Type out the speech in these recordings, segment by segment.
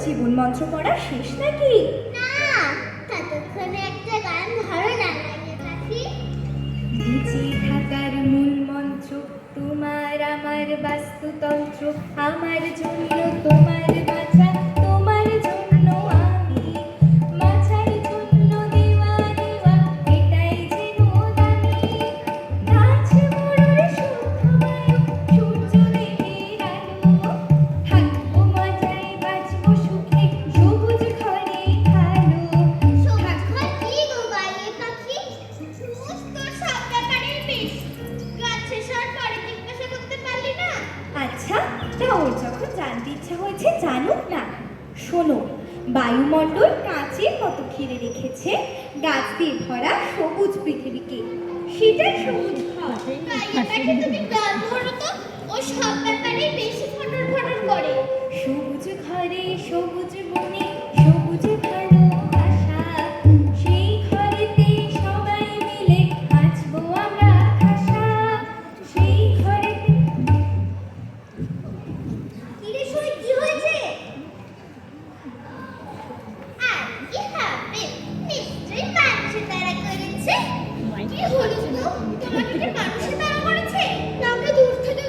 জীবন মন্ত্র পড়া শেষ নাকি? না, ততক্ষণে একটা গান ধরো না পাখি। বেঁচে থাকার মূল মন্ত্র তোমার আমার বাস্তুতন্ত্র, আমার জন্য তোমার বাঁচা, তোমার জন্য আমি বাঁচার জন্য দেওয়া দেওয়া, এটাই যেন দামি। গাছ মোড়র শুদ্ধবায়ু, সূর্য দেহের আলো, থাকবো মজায় বাঁচবো সুখে, সবুজ ঘরে ভালো। সবুজ ঘর কি গো গায়ে পাখি? রোজ তো সব ব্যাপারে বেশ, গাছে সর পরে জিজ্ঞাসা করতে পারলি না? আচ্ছা, তা ওর যখন জানতে ইচ্ছা হয়েছে জানুক না। শোনো, বায়ুমণ্ডল কাঁচের মতো ঘিরে রেখেছে গাছ দিয়ে ভরা সবুজ পৃথিবীকে, সেটাই সবুজ ঘর। গায়ে পাখি তুমি গান ধরো তো, ও সব ব্যাপারে বেশি ফটর ফটর করে। সবুজ ঘরে সবুজ বনে সবুজ ভালোবাসা, সেই ঘরেতে সবাই মিলে বাঁচবো আমরা খাসা, সেই ঘরেতে। কিরে সই, কি হয়েছে? আর কি হবে, নিশ্চয়ই মানুষে তারা করেছে। কি হলো গো, তোমাকে কি মানুষে তারা করেছে? না আমরা দূর থেকে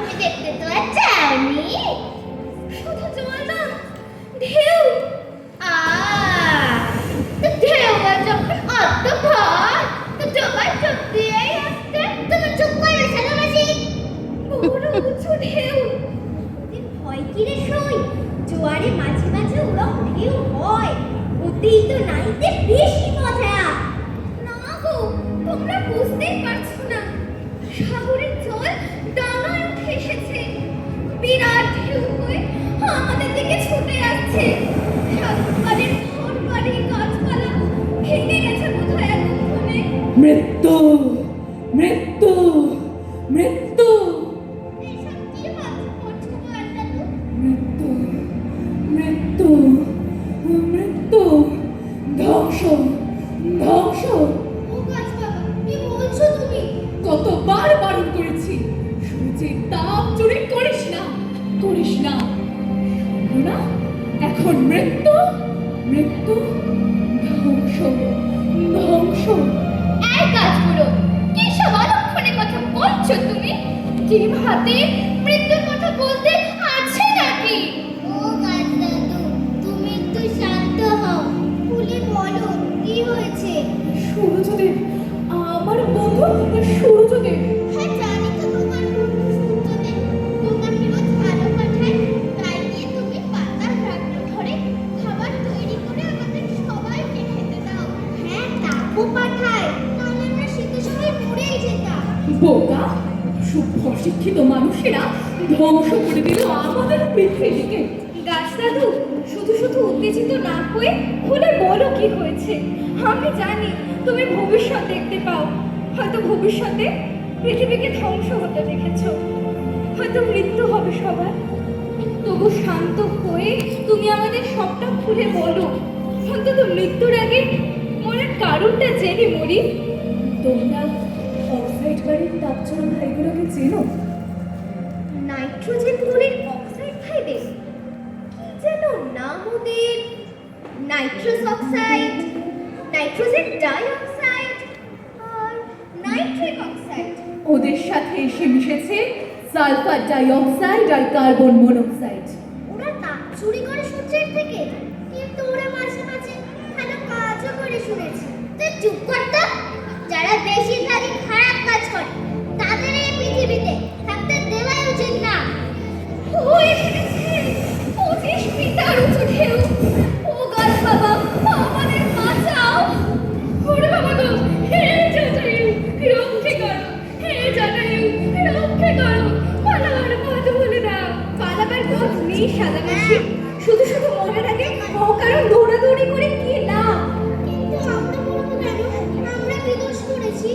তুমি দেখতে তো আর চাওনি। শুধু জল না, ঢেউ। তো ঢেউয়া যখন অত ভয়, তো ডোবার চোখ দিয়েই আসতে। তুমি চুপ করো সাদামাছি। বড় উঁচু ঢেউ। ওদের ভয় কি রে সই? জোয়ারে মাঝে মাঝে ওরকম ঢেউ হয়, ওতেই তো নাইতে বেশি মজা। না গো, তোমরা বুঝতেই পারছো না। সাগরের জল ডাঙায় উঠে এসেছে, বিরাট ঢেউ হয়ে আমাদের দিকে ছুটে আসছে। সাগর পাড়ের ঘর বাড়ি গাছপালা ভেঙে গেছে বোধহয় এতক্ষণে। মৃত্যু, মৃত্যু, মৃত্যু, এসব কি করছো দাদু? মৃত্যু, মৃত্যু, মৃত্যু, ধ্বংস, ধ্বংস। ও গাছ বাবা, কি বলছো তুমি? কতবার বারণ করেছি, সূর্যের তাপ চুরি করিস না, করিস না। শুনলো না? এখন মৃত্যু, মৃত্যু, ধ্বংস, ধ্বংস। এই গাছগুলো কি সব অলক্ষণে কথা বলছো তুমি? জিভ হাতে মৃত্যুর কথা বলতে আছে নাকি? ও গাছ দাদু, তুমি একটু শান্ত হও, খুলে বলো কি হয়েছে। সূর্যদেব, আমার বন্ধু সূর্যদেব। হ্যাঁ জানি তো তোমার বন্ধু সূর্যদেব তোমাকে রোজ ভালো পাঠায়, তাই দিয়ে তুমি পাতা রাখতে ধরে খাবার তৈরি করে আমাদের সবাইকে খেতে দাও। হ্যাঁ তাপও পাঠায়, নাহলে আমরা শীতের সময় মরেই যেতাম। বোকা, সভ্য শিক্ষিত মানুষেরা ধ্বংস করে দিল আমাদের পৃথিবীকে। গাছ দাদু, শুধু শুধু উত্তেজিত না হয়ে খুলে বলো কি হয়েছে। আমি জানি তুমি ভবিষ্যৎ দেখতে পাও। হয়তো ভবিষ্যতে পৃথিবীকে ধ্বংস হতে দেখেছো, হয়তো মৃত্যু হবে সবার। তবু শান্ত হয়ে তুমি আমাদের সবটা খুলে বলো। অন্তত মৃত্যুর আগে মরার কারণটা জেনে মরি। তোমরা অক্সাইড বাড়ির তাপচড়া ভাইগুলোকে চেনো? নাইট্রোজেন গুলির অক্সাইড ভাইবে কি যেন নাম ওদের? নাইট্রাস অক্সাইড, নাইট্রোজেন ডাইঅক্সাইড আর নাইট্রিক অক্সাইড। ওদের সাথে এসে মিশেছে সালফার ডাইঅক্সাইড আর কার্বন মনোক্সাইড। ওরা তাপ চুরি করে সূর্যের থেকে, কিন্তু ওরা মাঝে মাঝে ভালো কাজও করে শুনেছি। তুই চুপ কর তো। যারা বেশিরভাগই খারাপ কাজ করে তাদের এই পৃথিবীতে থাকতে দেওয়াই উচিত না। ও এসেছে 25 মিটার উঁচু ঢেউ। ও গাছ বাবা, আমাদের বাঁচাও। ওরে বাবা গো, হে জটায়ু রক্ষে করো, হে জটায়ু রক্ষে করো। পালাবার পথ বলে দাও। পালাবার পথ নেই সাদামাছি, শুধু শুধু মরার আগে অকারণ দৌড়াদৌড়ি করে কি লাভ? কিন্তু আমরা বলবো কেন? আমরা কি দোষ করেছি?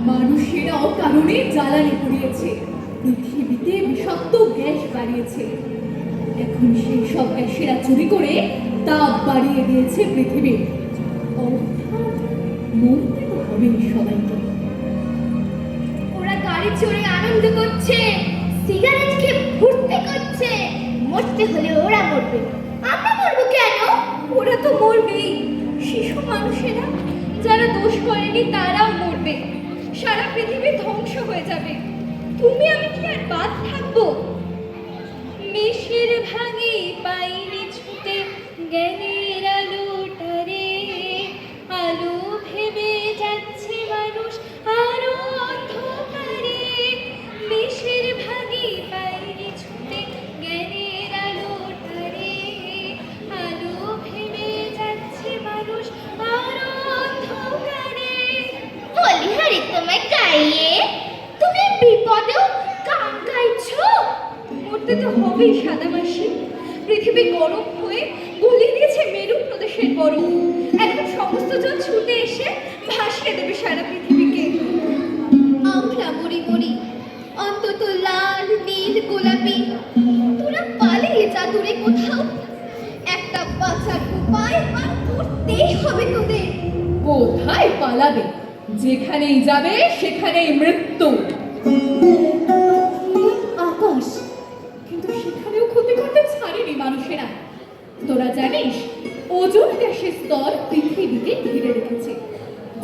মানুষেরা অকারণে জ্বালানি পুড়িয়েছে, পৃথিবীতে বিষাক্ত গ্যাস বাড়িয়েছে। এখন সেই সব গ্যাসেরা চুরি করে তাপ বাড়িয়ে দিয়েছে পৃথিবী। অর্থাৎ মরতে তো হবেই সবাইকে। ওরা গাড়ি চড়ে আনন্দ করছে, সিগারেট খেয়ে ফুর্তি করছে। মরতে হলে ওরা মরবে, আমরা মরবো কেন? ওরা তো মরবেই। শিশু মানুষেরা যারা দোষ করেনি তারাও মরবে। সারা পৃথিবী ধ্বংস হয়ে যাবে। তুমি আমি কি আর বাদ থাকবো? মেষের ভাঙে পাইনি ছুটে জ্ঞানের আলোটারে, আলো ভেবে যাচ্ছে মানুষ আরো অন্ধকারে। মেষের ভাঙে পাইনি ছুটে জ্ঞানের আলোটারে, আলো ভেবে যাচ্ছে মানুষ আরো অন্ধকারে। বলিহারি তোমায় গাইয়ে তুমি বিপদেও গান গাইছো? মরতে তো হবেই সাদামাছি। পৃথিবী গরম হয়ে গলিয়ে দিয়েছে মেরু প্রদেশের বরফ। এখন সমস্ত জন ছুটে এসে ভাসিয়ে দেবে সারা পৃথিবীকে। আমরা মরি মরি, অন্তত লাল নীল গোলাপি। তোরা পালিয়ে যা দূরে কোথাও, একটা বাঁচার উপায় আর করতেই হবে তোদের। কোথায় পালাবে? যেখানেই যাবে সেখানেই মৃত্যু। আকাশ, কিন্তু সেখানেও ক্ষতি করতে ছাড়েনি মানুষেরা। তোরা জানিস, ওজোন গ্যাসের স্তর পৃথিবীকে ঘিরে রেখেছে,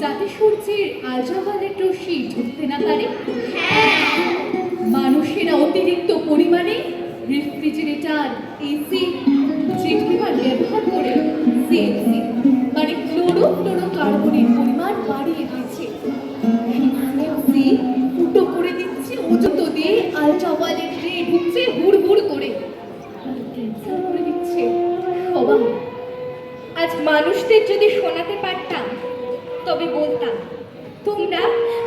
যাতে সূর্যের আল্ট্রাভায়োলেট রশ্মি ঢুকতে না পারে। হ্যাঁ মানুষেরা অতিরিক্ত পরিমাণে রেফ্রিজারেটর, এসি, জেট বিমান ব্যবহার করে সিএফসি মানে ক্লোরোফ্লোরোকার্বনের পরিমাণ বাড়িয়ে দিয়েছে। সিএফসি ফুটো করে দিচ্ছে ওজোন দিয়ে, আল্ট্রাভায়োলেট রে ঢুকছে হুড় হুড় করে, ক্যান্সার করে দিচ্ছে সবাই। আজ মানুষদের যদি শোনাতে পারতাম তবে বলতাম, তোমরা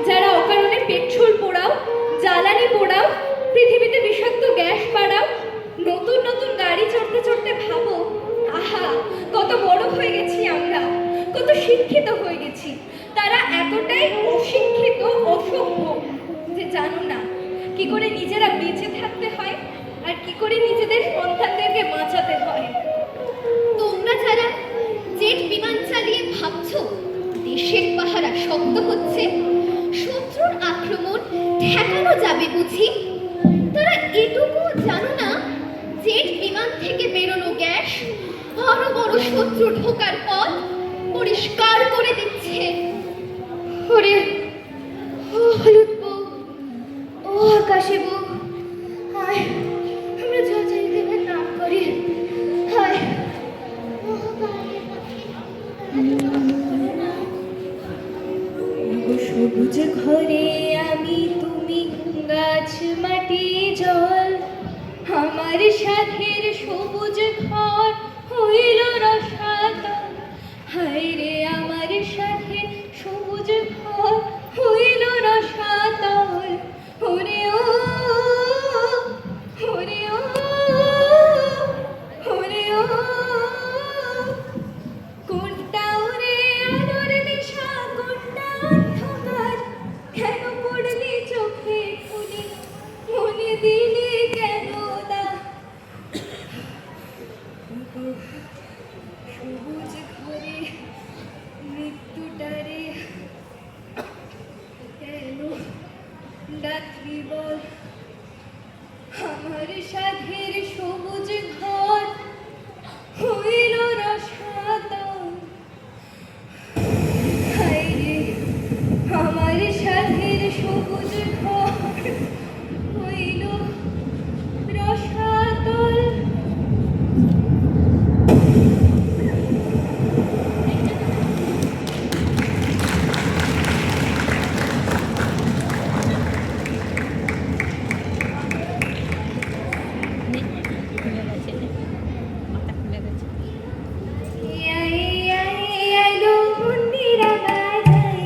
যারা অকারণে পেট্রোল পোড়াও, জ্বালানি পোড়াও, পৃথিবীতে বিষাক্ত গ্যাস বাড়াও, নতুন নতুন গাড়ি চড়তে চড়তে ভাবো, আহা কত বড় হয়ে গেছি আমরা, কত শিক্ষিত হয়ে গেছি। তারা এতটাই অশিক্ষিত, অসভ্য যে জানো না কি করে নিজেরা বেঁচে থাকতে হয় আর কি করে নিজেদের সন্তানদেরকে বাঁচাতে হয়। তোমরা যারা জেট বিমান চালিয়ে ভাবছো দেশের পাহারা শক্ত হচ্ছে, শত্রুর আক্রমণ ঠেকানো যাবে বুঝি, তারা এটুকু জানো না জেট বিমান থেকে বেরোনো গ্যাস বড় বড় শত্রু ঢোকার পথ পরিষ্কার করে দিচ্ছে। ওরে ও হলুদ বউ, ও আকাশে বউ, হায় আমরা জল চাই দেবের নাম করি, হায় সবুজ ঘরে আমি তুমি, গাছ মাটি জল, আমার সাথের সবুজ ঘর হইল রসাতল। হায় রে আমার সাথে সবুজ ঘর হইল রসাতল। ওরে ও, ওরে ও, ওরে ও, কোনটা ওরে আলোর নেশা, কোনটা অন্ধকার, কেন পড়লি চোখে খুলে, মনে দিলি কেন দা। সবুজ ঘরে মৃত্যুটারে কেন ডাকলি বল, আমার সাধের সবুজ ঘর হইল রসাতল। হায় রে আমার সাধের সবুজ ঘর হইল রসাতল। আইলো মন্দিরা বাজাই,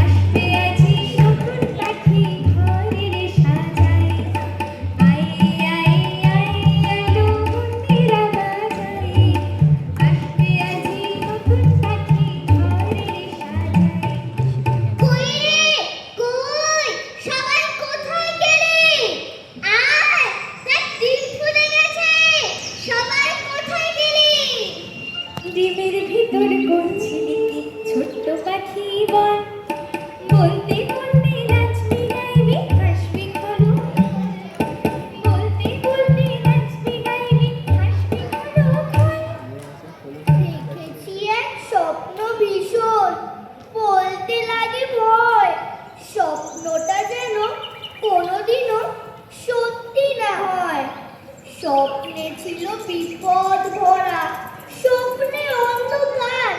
আসবে আজি নতুন পাখি ঘরের সাজাই। আইলো মন্দিরা বাজাই, আসবে আজি নতুন পাখি ঘরের সাজাই। কই রে কই, সবাই কোথায় গেলে? আয়, দেখ ডিম ফুটে গেছে, সবাই কোথায় গেলে? ডিমের ভিতর করছিলি কি ছোট্ট পাখি বল, বলতে বলতে নাচবি গাইবি হাসবি খলো, বলতে বলতে নাচবি গাইবি হাসবি খলো খল। দেখেছি এক স্বপ্ন ভীষণ, বলতে লাগে ভয়, স্বপ্নটা যেন কোনোদিনও সত্যি না হয়। স্বপ্নে ছিল বিপদ ভরা, স্বপ্নে অন্ধকার,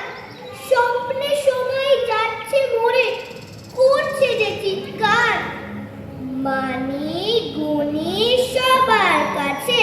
স্বপ্নে সময় যাচ্ছে মরে, করছে যে চিৎকার। মানি গুণী সবার কাছে